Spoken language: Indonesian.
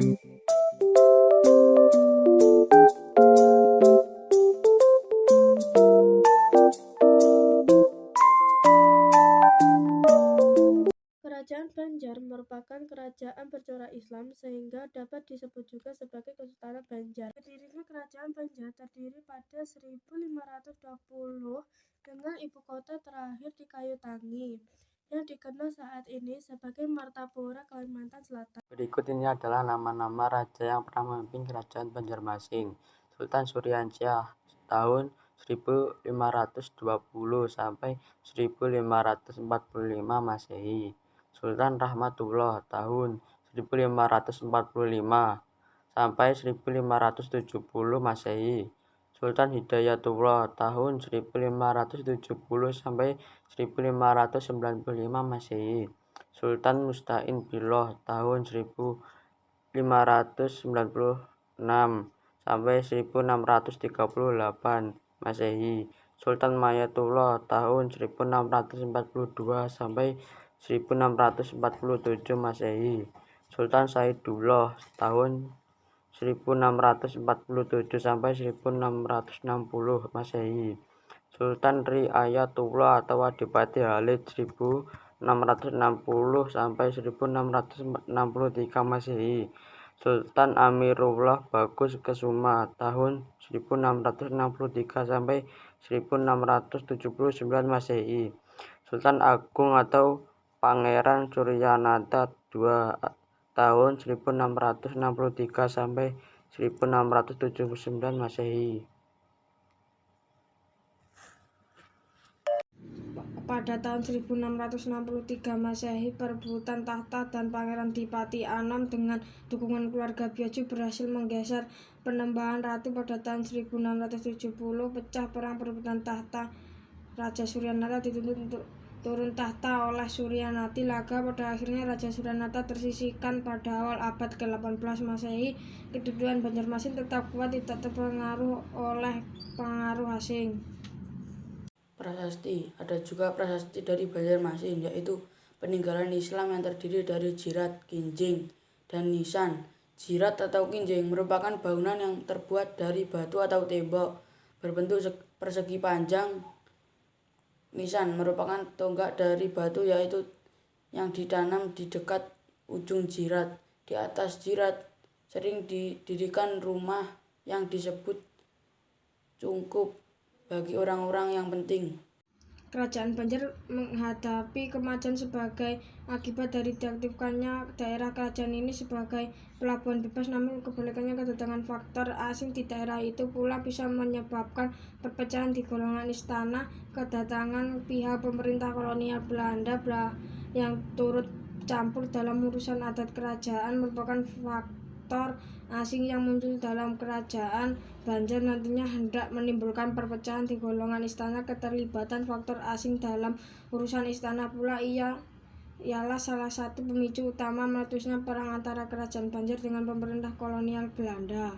Kerajaan Banjar merupakan kerajaan bercorak Islam sehingga dapat disebut juga sebagai Kesultanan Banjar. Berdirinya Kerajaan Banjar terdiri pada 1520 dengan ibu kota terakhir di Kayutangi yang dikenal saat ini sebagai Martapura, Kalimantan Selatan. Berikut ini adalah nama-nama raja yang pernah memimpin Kerajaan Banjarmasin. Sultan Suryansyah tahun 1520 sampai 1545 Masehi. Sultan Rahmatullah tahun 1545 sampai 1570 Masehi. Sultan Hidayatullah tahun 1570 sampai 1595 Masehi. Sultan Musta'in Billah tahun 1596 sampai 1638 Masehi. Sultan Mayatullah tahun 1642 sampai 1647 Masehi. Sultan Saidullah tahun 1647 sampai 1660 Masehi. Sultan Riayatullah atau Adipati Halid 1660 sampai 1663 Masehi. Sultan Amirullah Bagus Kesuma tahun 1663 sampai 1679 Masehi. Sultan Agung atau Pangeran Suryanata II tahun 1663 sampai 1679 Masehi. Pada tahun 1663 Masehi, perebutan tahta dan Pangeran Dipati Anom dengan dukungan keluarga Byojo berhasil menggeser Penembahan Ratu. Pada tahun 1670 pecah perang perebutan tahta. Raja Suryanata dituntut untuk turun tahta oleh Suryanati Laga. Pada akhirnya Raja Suryanata tersisihkan pada awal abad ke-18 Masehi. Kedudukan Banjarmasin tetap kuat, tidak terpengaruh oleh pengaruh asing. Prasasti. Ada juga prasasti dari Banjarmasin, yaitu peninggalan Islam yang terdiri dari jirat, kinjing, dan nisan. Jirat atau kinjing merupakan bangunan yang terbuat dari batu atau tembok berbentuk persegi panjang. Nisan merupakan tonggak dari batu, yaitu yang ditanam di dekat ujung jirat. Di atas jirat sering didirikan rumah yang disebut cungkup bagi orang-orang yang penting. Kerajaan Banjar menghadapi kemajuan sebagai akibat dari diaktifkannya daerah kerajaan ini sebagai pelabuhan bebas, namun kebalikannya kedatangan faktor asing di daerah itu pula bisa menyebabkan perpecahan di golongan istana. Kedatangan pihak pemerintah kolonial Belanda yang turut campur dalam urusan adat kerajaan merupakan faktor asing yang muncul dalam kerajaan Banjar nantinya hendak menimbulkan perpecahan di golongan istana. Keterlibatan faktor asing dalam urusan istana pula ialah salah satu pemicu utama meletusnya perang antara kerajaan Banjar dengan pemerintah kolonial Belanda.